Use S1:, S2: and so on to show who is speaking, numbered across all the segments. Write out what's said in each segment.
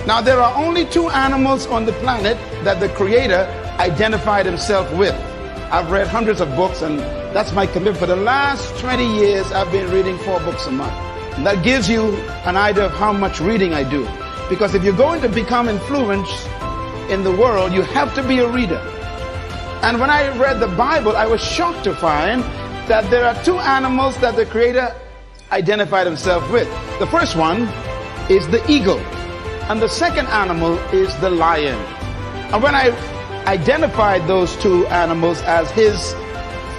S1: Now, there are only two animals on the planet that the Creator identified himself with. I've read hundreds of books, and that's my commitment. For the last 20 years, I've been reading 4 books a month. And that gives you an idea of how much reading I do. Because if you're going to become influenced in the world, you have to be a reader. And when I read the Bible, I was shocked to find that there are two animals that the Creator identified himself with. The first one is the eagle, and the second animal is the lion. And when I identified those two animals as his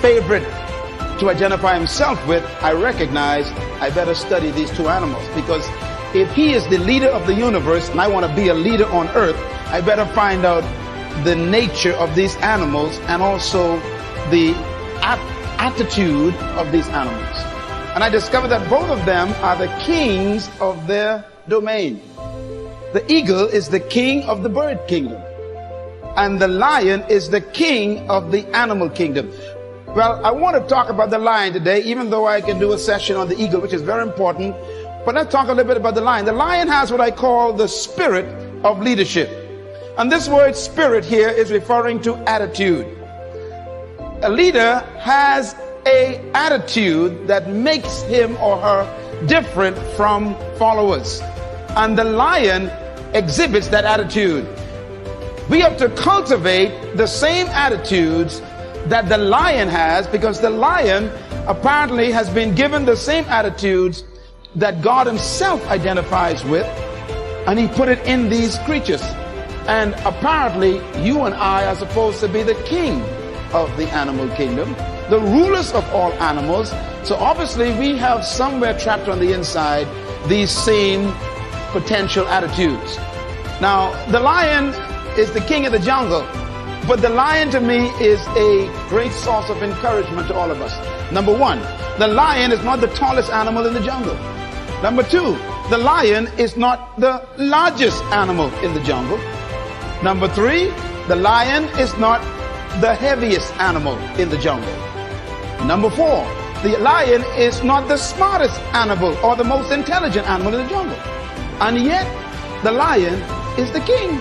S1: favorite to identify himself with, I recognized I better study these two animals, because if he is the leader of the universe and I want to be a leader on earth, I better find out the nature of these animals and also the attitude of these animals. And I discovered that both of them are the kings of their domain. The eagle is the king of the bird kingdom, and the lion is the king of the animal kingdom. Well, I want to talk about the lion today, even though I can do a session on the eagle, which is very important. But let's talk a little bit about the lion. The lion has what I call the spirit of leadership. And this word spirit here is referring to attitude. A leader has an attitude that makes him or her different from followers. And the lion exhibits that attitude. We have to cultivate the same attitudes that the lion has, because the lion apparently has been given the same attitudes that God himself identifies with, and he put it in these creatures. And apparently you and I are supposed to be the king of the animal kingdom, the rulers of all animals. So obviously we have somewhere trapped on the inside these same potential attitudes. Now, the lion is the king of the jungle, but the lion to me is a great source of encouragement to all of us. Number one, the lion is not the tallest animal in the jungle. Number two, the lion is not the largest animal in the jungle. Number three, the lion is not the heaviest animal in the jungle. Number four, the lion is not the smartest animal or the most intelligent animal in the jungle. And yet, the lion is the king.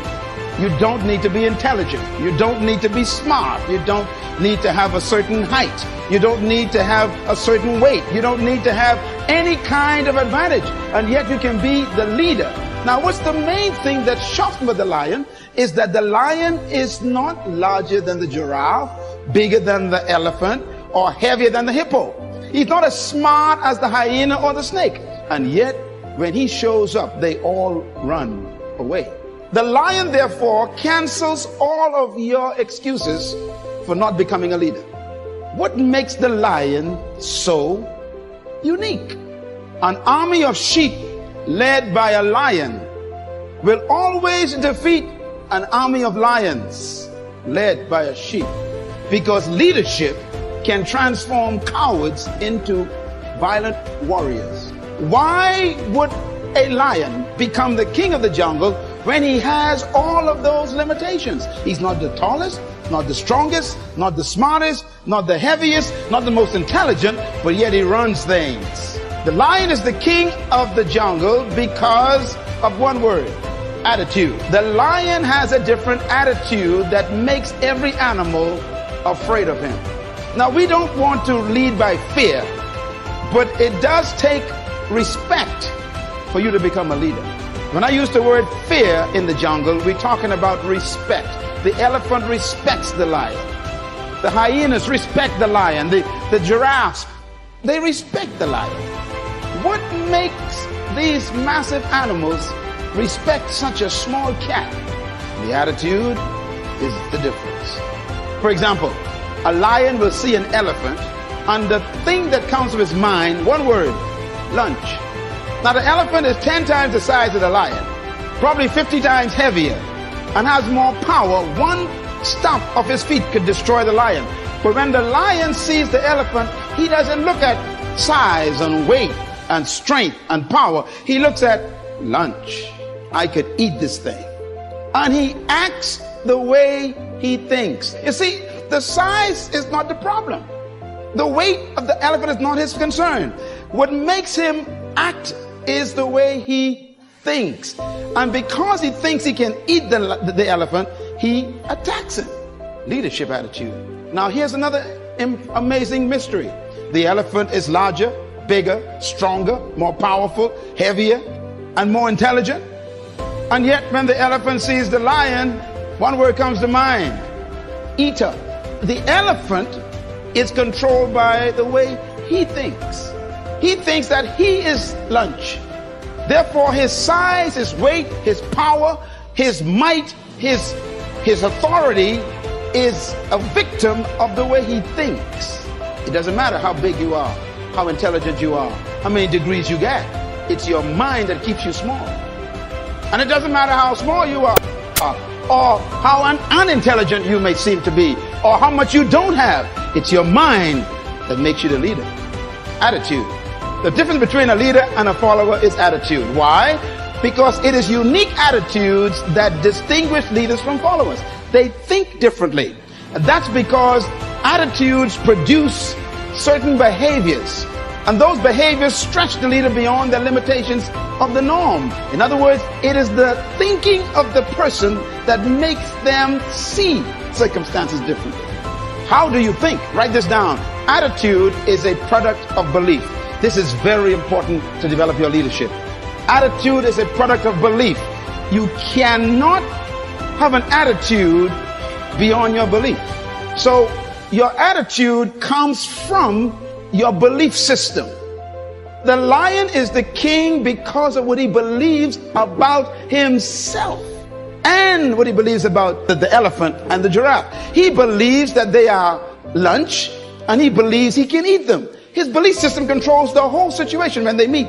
S1: You don't need to be intelligent. You don't need to be smart. You don't need to have a certain height. You don't need to have a certain weight. You don't need to have any kind of advantage. And yet you can be the leader. Now, what's the main thing that shocks me with the lion is that the lion is not larger than the giraffe, bigger than the elephant, or heavier than the hippo. He's not as smart as the hyena or the snake. And yet, when he shows up, they all run away. The lion, therefore, cancels all of your excuses for not becoming a leader. What makes the lion so unique? An army of sheep led by a lion will always defeat an army of lions led by a sheep, because leadership can transform cowards into violent warriors. Why would a lion become the king of the jungle when he has all of those limitations? He's not the tallest, not the strongest, not the smartest, not the heaviest, not the most intelligent, but yet he runs things. The lion is the king of the jungle because of one word: attitude. The lion has a different attitude that makes every animal afraid of him. Now, we don't want to lead by fear, but it does take respect for you to become a leader. When I use the word fear in the jungle, we're talking about respect. The elephant respects the lion. The hyenas respect the lion. The giraffes, they respect the lion. What makes these massive animals respect such a small cat? The attitude is the difference. For example, a lion will see an elephant, and the thing that comes to his mind, one word: lunch. Now, the elephant is 10 times the size of the lion, probably 50 times heavier, and has more power. One stomp of his feet could destroy the lion. But when the lion sees the elephant, he doesn't look at size and weight and strength and power. He looks at lunch. I could eat this thing. And he acts the way he thinks. You see, the size is not the problem. The weight of the elephant is not his concern. What makes him act is the way he thinks. And because he thinks he can eat the elephant, he attacks him. Leadership attitude. Now here's another amazing mystery. The elephant is larger, bigger, stronger, more powerful, heavier, and more intelligent. And yet when the elephant sees the lion, one word comes to mind: eater. The elephant is controlled by the way he thinks. He thinks that he is lunch. Therefore, his size, his weight, his power, his might, his authority is a victim of the way he thinks. It doesn't matter how big you are, how intelligent you are, how many degrees you get. It's your mind that keeps you small. And it doesn't matter how small you are, or how unintelligent you may seem to be, or how much you don't have. It's your mind that makes you the leader. Attitude. The difference between a leader and a follower is attitude. Why? Because it is unique attitudes that distinguish leaders from followers. They think differently. And that's because attitudes produce certain behaviors. And those behaviors stretch the leader beyond the limitations of the norm. In other words, it is the thinking of the person that makes them see circumstances differently. How do you think? Write this down. Attitude is a product of belief. This is very important to develop your leadership. Attitude is a product of belief. You cannot have an attitude beyond your belief. So your attitude comes from your belief system. The lion is the king because of what he believes about himself and what he believes about the elephant and the giraffe. He believes that they are lunch and he believes he can eat them. His belief system controls the whole situation when they meet.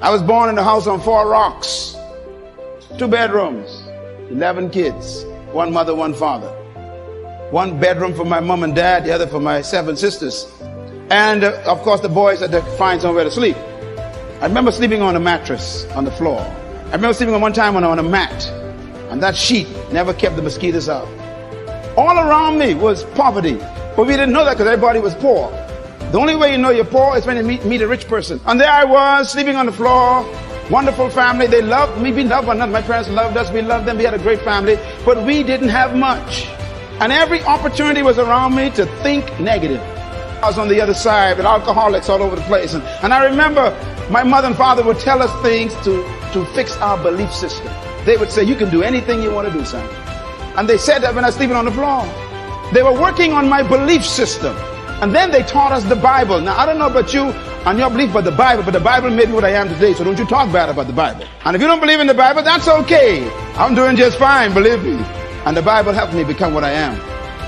S1: I was born in a house on 4 rocks, 2 bedrooms, 11 kids, 1 mother, 1 father. 1 bedroom for my mom and dad, the other for my 7 sisters. And of course the boys had to find somewhere to sleep. I remember sleeping on a mattress on the floor. I remember sleeping one time on a mat, and that sheet never kept the mosquitoes out. All around me was poverty, but we didn't know that because everybody was poor. The only way you know you're poor is when you meet a rich person. And there I was sleeping on the floor. Wonderful family. They loved me. We loved one another. My parents loved us. We loved them. We had a great family, but we didn't have much. And every opportunity was around me to think negative. I was on the other side with alcoholics all over the place. And I remember my mother and father would tell us things to fix our belief system. They would say, you can do anything you want to do, son. And they said that when I was sleeping on the floor. They were working on my belief system. And then they taught us the Bible. Now, I don't know about you and your belief about the Bible made me what I am today, so don't you talk bad about the Bible. And if you don't believe in the Bible, that's okay. I'm doing just fine, believe me. And the Bible helped me become what I am.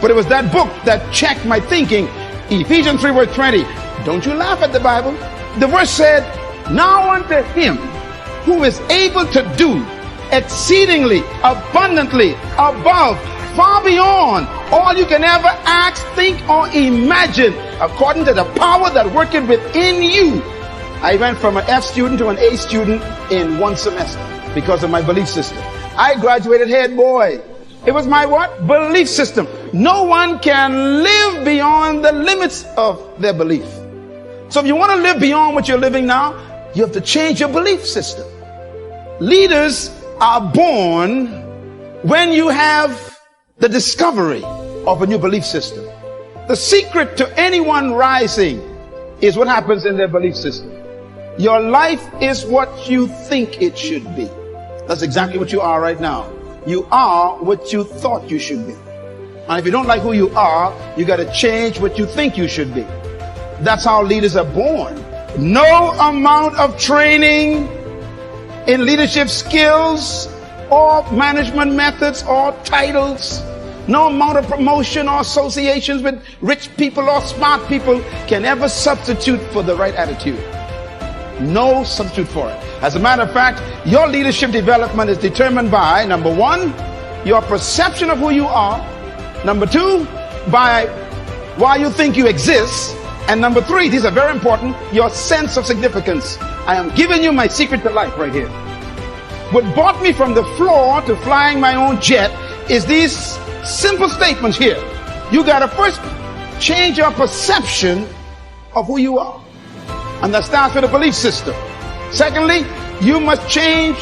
S1: But it was that book that checked my thinking. Ephesians 3 verse 20. Don't you laugh at the Bible. The verse said, now unto him who is able to do exceedingly abundantly above, far beyond all you can ever ask, think, or imagine, according to the power that worketh within you. I went from an F student to an A student in 1 semester because of my belief system. I graduated head boy. It was my what? Belief system. No one can live beyond the limits of their belief. So if you want to live beyond what you're living now, you have to change your belief system. Leaders are born when you have the discovery of a new belief system. The secret to anyone rising is what happens in their belief system. Your life is what you think it should be. That's exactly what you are right now. You are what you thought you should be. And if you don't like who you are, you got to change what you think you should be. That's how leaders are born. No amount of training in leadership skills or management methods or titles, no amount of promotion or associations with rich people or smart people can ever substitute for the right attitude. No substitute for it. As a matter of fact, your leadership development is determined by, number 1, your perception of who you are. Number 2, by why you think you exist. And number 3, these are very important, your sense of significance. I am giving you my secret to life right here. What brought me from the floor to flying my own jet is these simple statements here. You got to first change your perception of who you are. And that starts with a belief system. Secondly, you must change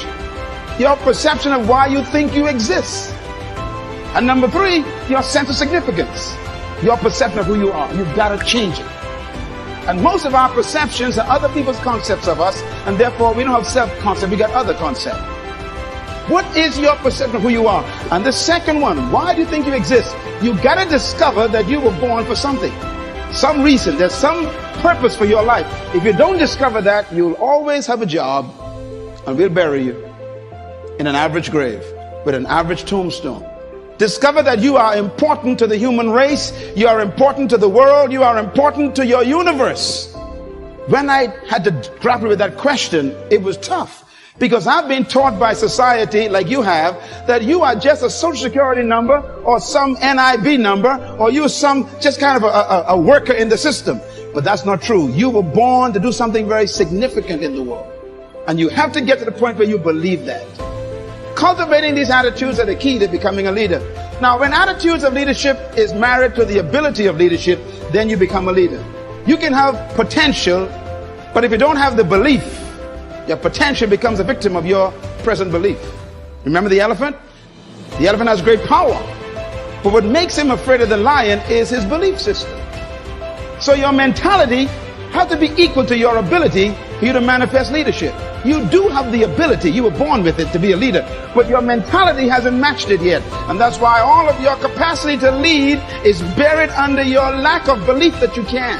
S1: your perception of why you think you exist. And number 3, your sense of significance, your perception of who you are. You've got to change it. And most of our perceptions are other people's concepts of us, and therefore we don't have self-concept, we got other concept. What is your perception of who you are? And the second one, why do you think you exist? You got to discover that you were born for something, some reason. There's some purpose for your life. If you don't discover that, you'll always have a job, and we'll bury you in an average grave with an average tombstone. Discover that you are important to the human race. You are important to the world. You are important to your universe. When I had to grapple with that question, it was tough. Because I've been taught by society, like you have, that you are just a social security number or some NIB number, or you're some just kind of a worker in the system. But that's not true. You were born to do something very significant in the world. And you have to get to the point where you believe that. Cultivating these attitudes are the key to becoming a leader. Now, when attitudes of leadership is married to the ability of leadership, then you become a leader. You can have potential, but if you don't have the belief, your potential becomes a victim of your present belief. Remember the elephant? The elephant has great power, but what makes him afraid of the lion is his belief system. So your mentality has to be equal to your ability for you to manifest leadership. You do have the ability, you were born with it, to be a leader, but your mentality hasn't matched it yet. And that's why all of your capacity to lead is buried under your lack of belief that you can.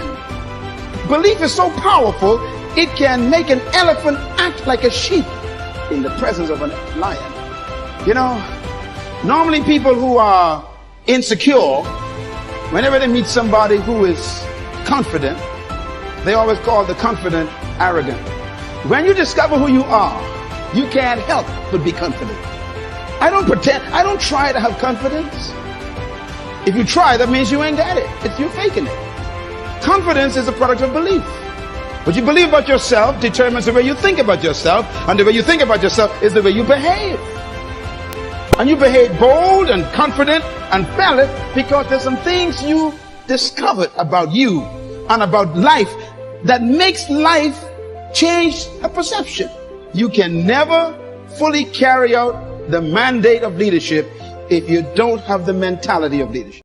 S1: Belief is so powerful, it can make an elephant act like a sheep in the presence of a lion. You know, normally people who are insecure, whenever they meet somebody who is confident, they always call the confident arrogant. When you discover who you are, you can't help but be confident. I don't pretend, I don't try to have confidence. If you try, that means you ain't got it. You're faking it. Confidence is a product of belief. What you believe about yourself determines the way you think about yourself, and the way you think about yourself is the way you behave. And you behave bold and confident and valid because there's some things you discovered about you and about life that makes life change a perception. You can never fully carry out the mandate of leadership if you don't have the mentality of leadership.